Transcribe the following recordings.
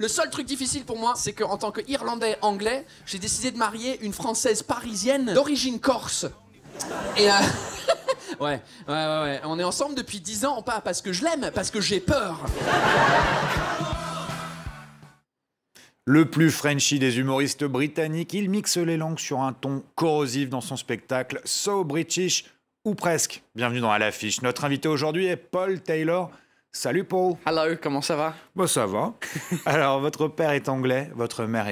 Le seul truc difficile pour moi, c'est qu'en tant qu'Irlandais anglais, j'ai décidé de marier une Française parisienne d'origine corse. Et ouais. On est ensemble depuis 10 ans, pas parce que je l'aime, parce que j'ai peur. Le plus Frenchy des humoristes britanniques, il mixe les langues sur un ton corrosif dans son spectacle So British, ou presque. Bienvenue dans À l'affiche. Notre invité aujourd'hui est Paul Taylor. Salut Paul. Hello, comment ça va? Bon, ça va. Alors, votre père est anglais, votre père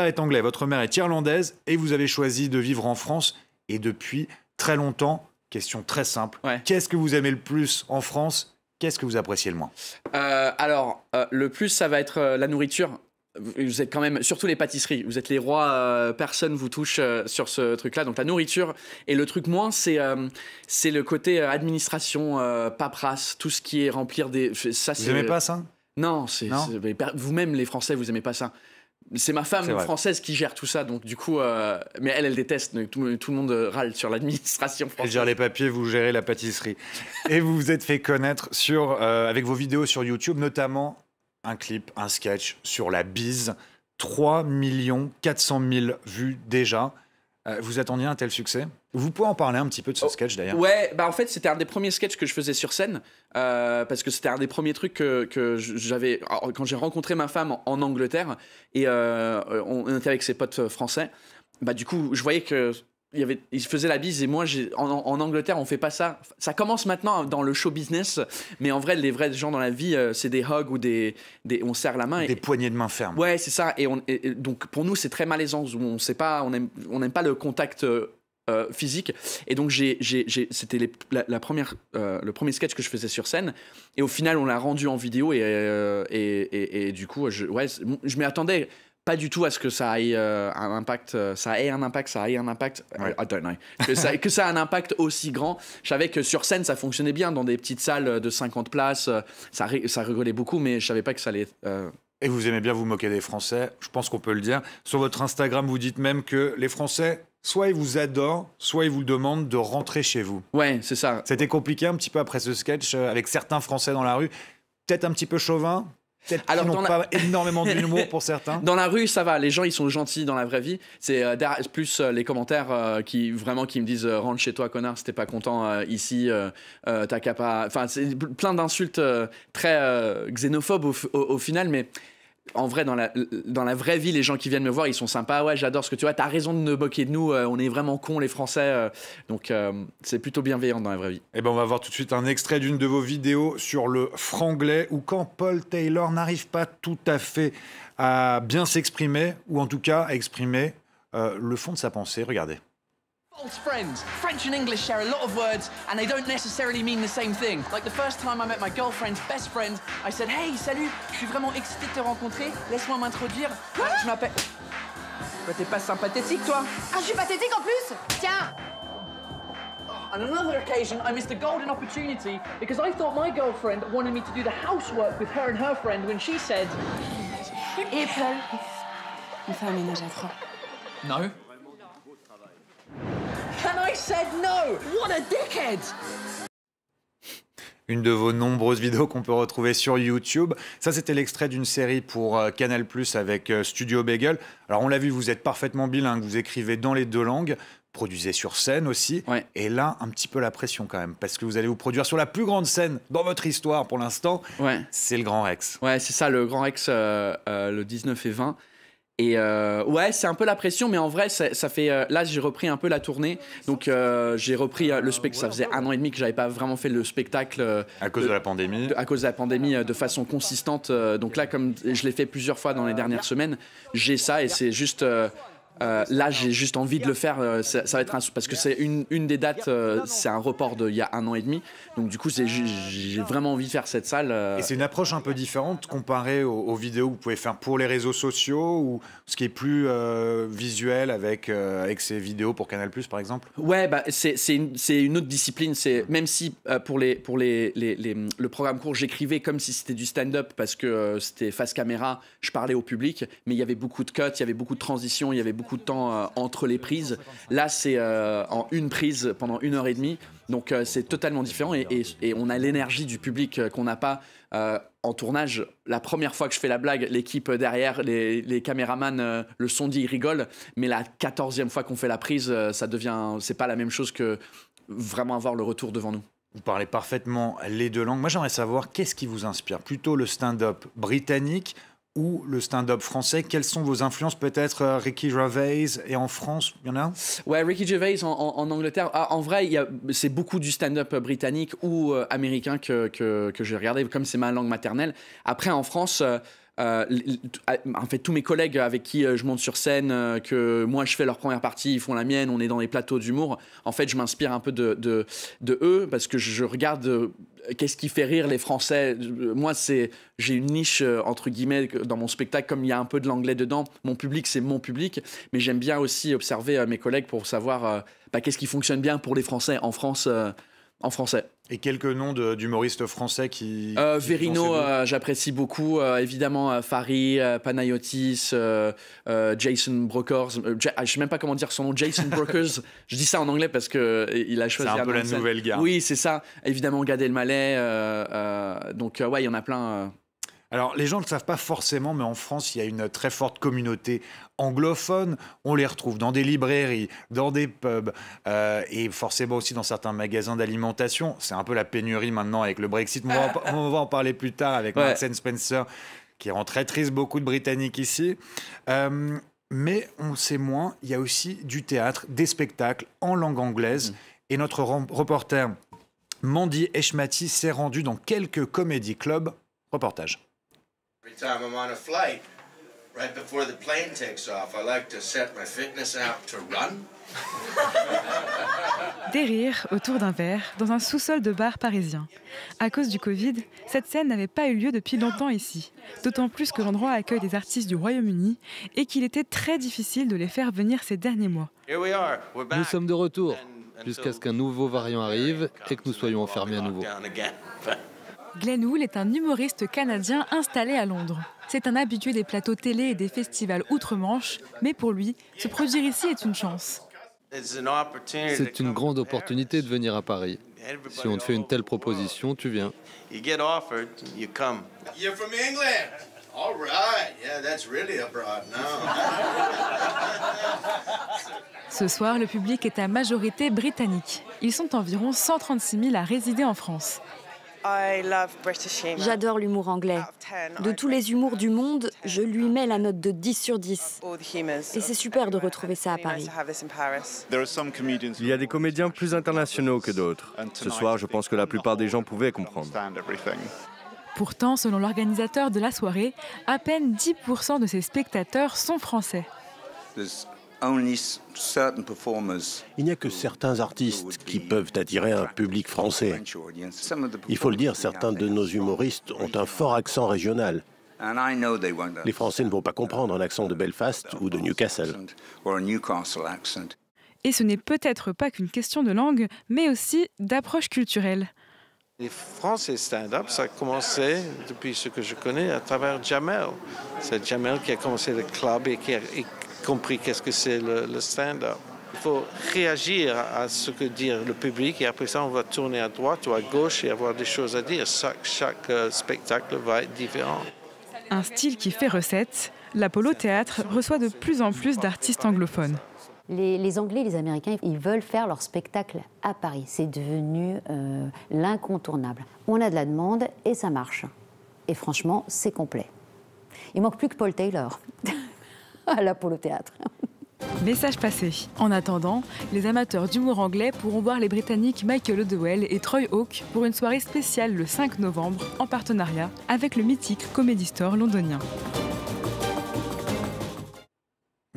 est anglais, votre mère est irlandaise, et vous avez choisi de vivre en France, et depuis très longtemps. Question très simple. Ouais. Qu'est-ce que vous aimez le plus en France? Qu'est-ce que vous appréciez le moins? Le plus, ça va être la nourriture. Vous êtes quand même, surtout les pâtisseries, vous êtes les rois, personne vous touche sur ce truc-là. Donc la nourriture. Et le truc moins, c'est le côté administration, paperasse, tout ce qui est remplir des... Ça, Vous aimez pas ça? Non, Non. vous-même les Français, vous aimez pas ça. C'est ma femme française qui gère tout ça, donc du coup... mais elle déteste, donc tout le monde râle sur l'administration française. Elle gère les papiers, vous gérez la pâtisserie. Et vous vous êtes fait connaître avec vos vidéos sur YouTube, notamment un clip, un sketch sur la bise. 3 400 000 vues déjà. Vous attendiez un tel succès? Vous pouvez en parler un petit peu de ce sketch d'ailleurs? Ouais, bah en fait c'était un des premiers sketchs que je faisais sur scène parce que c'était un des premiers trucs que j'avais quand j'ai rencontré ma femme en Angleterre et on était avec ses potes français. Bah du coup je voyais que il se faisait la bise et moi en Angleterre on fait pas ça. Ça commence maintenant dans le show business, mais en vrai les vrais gens dans la vie c'est des hugs ou on serre la main. Des poignées de main fermes. Ouais c'est ça et donc pour nous c'est très malaisant. On sait pas, on aime pas le contact physique et donc c'était le premier sketch que je faisais sur scène et au final on l'a rendu en vidéo et du coup je m'y attendais pas du tout à ce que ça ait un impact, I don't know. Que ça ait un impact aussi grand. Je savais que sur scène, ça fonctionnait bien dans des petites salles de 50 places. Ça rigolait beaucoup, mais je savais pas que ça allait... Et vous aimez bien vous moquer des Français, je pense qu'on peut le dire. Sur votre Instagram, vous dites même que les Français, soit ils vous adorent, soit ils vous demandent de rentrer chez vous. Ouais, c'est ça. C'était compliqué un petit peu après ce sketch avec certains Français dans la rue. Peut-être un petit peu chauvin. Peut-être qu'ils n'ont pas énormément d'humour pour certains. Dans la rue, ça va. Les gens, ils sont gentils dans la vraie vie. C'est plus les commentaires qui me disent rentre chez toi, connard, si t'es pas content ici, t'as qu'à pas... Enfin, c'est plein d'insultes très xénophobes au final, mais... En vrai, dans la vraie vie, les gens qui viennent me voir, ils sont sympas. Ouais, j'adore ce que tu vois. T'as raison de nous moquer de nous. On est vraiment cons, les Français. Donc, c'est plutôt bienveillant dans la vraie vie. Eh ben, on va voir tout de suite un extrait d'une de vos vidéos sur le franglais, où quand Paul Taylor n'arrive pas tout à fait à bien s'exprimer, ou en tout cas à exprimer le fond de sa pensée. Regardez. False friends. French and English share a lot of words, and they don't necessarily mean the same thing. Like the first time I met my girlfriend's best friend, I said, "Hey, salut, je suis vraiment excitée de te rencontrer. Laisse-moi m'introduire. Je m'appelle." Bah, t'es pas sympathétique, toi. Ah, je suis pathétique en plus. Tiens. On another occasion, I missed a golden opportunity because I thought my girlfriend wanted me to do the housework with her and her friend when she said, Et Paul, on fait un ménage à trois. "No." And I said no. What a dickhead. Une de vos nombreuses vidéos qu'on peut retrouver sur YouTube. Ça, c'était l'extrait d'une série pour Canal+ avec Studio Bagel. Alors, on l'a vu, vous êtes parfaitement bilingue, vous écrivez dans les deux langues, produisez sur scène aussi. Ouais. Et là, un petit peu la pression quand même, parce que vous allez vous produire sur la plus grande scène dans votre histoire pour l'instant. Ouais. C'est le Grand Rex. Ouais, c'est ça, le Grand Rex, le 19 et 20. Et ouais, c'est un peu la pression, mais en vrai, ça fait... là, j'ai repris un peu la tournée. Donc, j'ai repris le spectacle. Ça faisait 1 an et demi que j'avais pas vraiment fait le spectacle. À cause de la pandémie. À cause de la pandémie, de façon consistante. Donc là, comme je l'ai fait plusieurs fois dans les dernières semaines, j'ai ça et c'est juste... là, j'ai juste envie de le faire. Ça va être parce que c'est une des dates, c'est un report d'il y a 1 an et demi. Donc du coup, j'ai vraiment envie de faire cette salle. Et c'est une approche un peu différente comparée aux vidéos que vous pouvez faire pour les réseaux sociaux ou ce qui est plus visuel avec ces vidéos pour Canal+, par exemple. Ouais, bah c'est une autre discipline. C'est même si pour le programme court, j'écrivais comme si c'était du stand-up parce que c'était face caméra, je parlais au public, mais il y avait beaucoup de cuts, il y avait beaucoup de transitions, il y avait beaucoup beaucoup de temps entre les prises. Là, c'est en une prise pendant 1h30. Donc, c'est totalement différent. Et on a l'énergie du public qu'on n'a pas en tournage. La première fois que je fais la blague, l'équipe derrière, les caméramans, le son dit, ils rigolent. Mais la 14e fois qu'on fait la prise, c'est pas la même chose que vraiment avoir le retour devant nous. Vous parlez parfaitement les deux langues. Moi, j'aimerais savoir, qu'est-ce qui vous inspire? Plutôt le stand-up britannique ou le stand-up français? Quelles sont vos influences? Peut-être Ricky Gervais, et en France, il y en a? Ouais, Ricky Gervais en Angleterre. En vrai, c'est beaucoup du stand-up britannique ou américain que j'ai regardé, comme c'est ma langue maternelle. Après, en France... en fait, tous mes collègues avec qui je monte sur scène, que moi je fais leur première partie, ils font la mienne, on est dans les plateaux d'humour. En fait, je m'inspire un peu de eux parce que je regarde qu'est-ce qui fait rire les Français. Moi, j'ai une niche entre guillemets dans mon spectacle, comme il y a un peu de l'anglais dedans. Mon public, c'est mon public, mais j'aime bien aussi observer mes collègues pour savoir qu'est-ce qui fonctionne bien pour les Français en France. En français. Et quelques noms d'humoristes français qui Verino, j'apprécie beaucoup. Évidemment, Fari, Panayotis, Jason Brokers. Je ne sais même pas comment dire son nom. Jason Brokers. Je dis ça en anglais parce qu'il a choisi. C'est un peu la nouvelle garde. Oui, c'est ça. Évidemment, Gad Elmaleh. Donc, ouais, il y en a plein. Alors, les gens ne le savent pas forcément, mais en France, il y a une très forte communauté anglophone. On les retrouve dans des librairies, dans des pubs et forcément aussi dans certains magasins d'alimentation. C'est un peu la pénurie maintenant avec le Brexit. On va en parler plus tard avec Marks & Spencer, qui rend très triste beaucoup de Britanniques ici. Mais on sait moins, il y a aussi du théâtre, des spectacles en langue anglaise. Et notre reporter Mandy Eshmati s'est rendu dans quelques comédie clubs. Reportage. Every time I'm on a flight, right before the plane takes off, I like to set my fitness out to run. Des rires autour d'un verre dans un sous-sol de bar parisien. À cause du Covid, cette scène n'avait pas eu lieu depuis longtemps ici. D'autant plus que l'endroit accueille des artistes du Royaume-Uni et qu'il était très difficile de les faire venir ces derniers mois. Nous sommes de retour, jusqu'à ce qu'un nouveau variant arrive et que nous soyons enfermés à nouveau. Glenn Wool est un humoriste canadien installé à Londres. C'est un habitué des plateaux télé et des festivals outre-Manche, mais pour lui, se produire ici est une chance. C'est une grande opportunité de venir à Paris. Si on te fait une telle proposition, tu viens. You're from England? All right. Yeah, that's really abroad now. Ce soir, le public est à majorité britannique. Ils sont environ 136 000 à résider en France. J'adore l'humour anglais. De tous les humours du monde, je lui mets la note de 10 sur 10. Et c'est super de retrouver ça à Paris. Il y a des comédiens plus internationaux que d'autres. Ce soir, je pense que la plupart des gens pouvaient comprendre. Pourtant, selon l'organisateur de la soirée, à peine 10% de ses spectateurs sont français. Il n'y a que certains artistes qui peuvent attirer un public français. Il faut le dire, certains de nos humoristes ont un fort accent régional. Les Français ne vont pas comprendre un accent de Belfast ou de Newcastle. Et ce n'est peut-être pas qu'une question de langue, mais aussi d'approche culturelle. Les Français stand-up, ça a commencé, depuis ce que je connais, à travers Jamel. C'est Jamel qui a commencé le club et qui a compris qu'est-ce que c'est le stand-up. Il faut réagir à ce que dit le public et après ça, on va tourner à droite ou à gauche et avoir des choses à dire. Chaque spectacle va être différent. Un style qui fait recette, l'Apollo Théâtre reçoit de plus en plus d'artistes anglophones. Les Anglais et les Américains, ils veulent faire leur spectacle à Paris. C'est devenu l'incontournable. On a de la demande et ça marche. Et franchement, c'est complet. Il manque plus que Paul Taylor à l'Apollo Théâtre. Message passé. En attendant, les amateurs d'humour anglais pourront voir les Britanniques Michael O'Dowell et Troy Hawk pour une soirée spéciale le 5 novembre en partenariat avec le mythique Comedy Store londonien.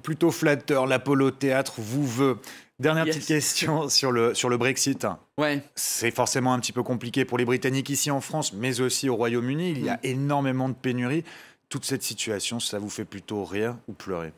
Plutôt flatteur, l'Apollo Théâtre vous veut. Dernière petite question sur le Brexit. Ouais. C'est forcément un petit peu compliqué pour les Britanniques ici en France, mais aussi au Royaume-Uni. Il y a énormément de pénuries. Toute cette situation, ça vous fait plutôt rire ou pleurer?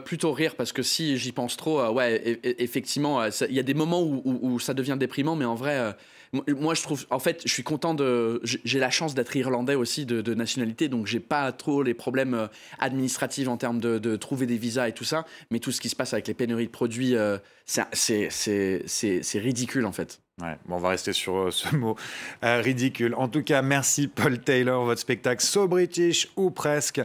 Plutôt rire, parce que si j'y pense trop, ouais, effectivement, il y a des moments où ça devient déprimant, mais en vrai, Moi, je trouve, en fait, je suis content j'ai la chance d'être irlandais aussi de nationalité, donc j'ai pas trop les problèmes administratifs en termes de trouver des visas et tout ça. Mais tout ce qui se passe avec les pénuries de produits, c'est ridicule en fait. Ouais, bon, on va rester sur ce mot ridicule. En tout cas, merci Paul Taylor. Votre spectacle So British ou presque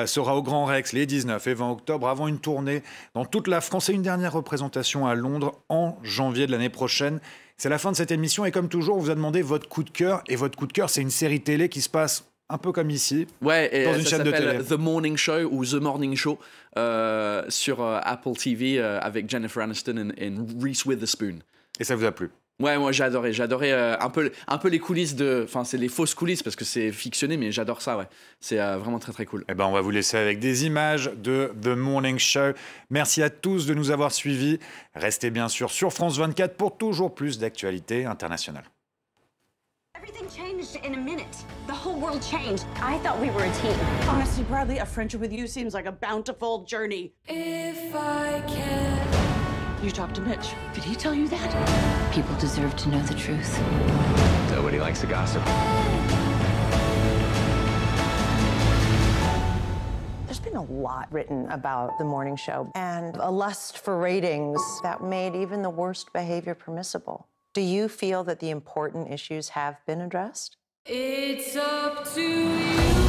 sera au Grand Rex les 19 et 20 octobre avant une tournée dans toute la France et une dernière représentation à Londres en janvier de l'année prochaine. C'est la fin de cette émission et comme toujours, on vous a demandé votre coup de cœur. Et votre coup de cœur, c'est une série télé qui se passe un peu comme ici, ouais, dans une chaîne de télé. Ça s'appelle The Morning Show ou The Morning Show sur Apple TV avec Jennifer Aniston et Reese Witherspoon. Et ça vous a plu? Ouais, moi j'ai adoré un peu les coulisses enfin c'est les fausses coulisses parce que c'est fictionné, mais j'adore ça, ouais. C'est vraiment très très cool. Eh ben on va vous laisser avec des images de The Morning Show. Merci à tous de nous avoir suivis. Restez bien sûr sur France 24 pour toujours plus d'actualités internationales. Everything changed in a minute. The whole world changed. I thought we were a team. Honestly, Bradley, a friendship with you seems like a bountiful journey. If I can. You talked to Mitch. Did he tell you that? People deserve to know the truth. Nobody likes the gossip. There's been a lot written about the morning show and a lust for ratings that made even the worst behavior permissible. Do you feel that the important issues have been addressed? It's up to you.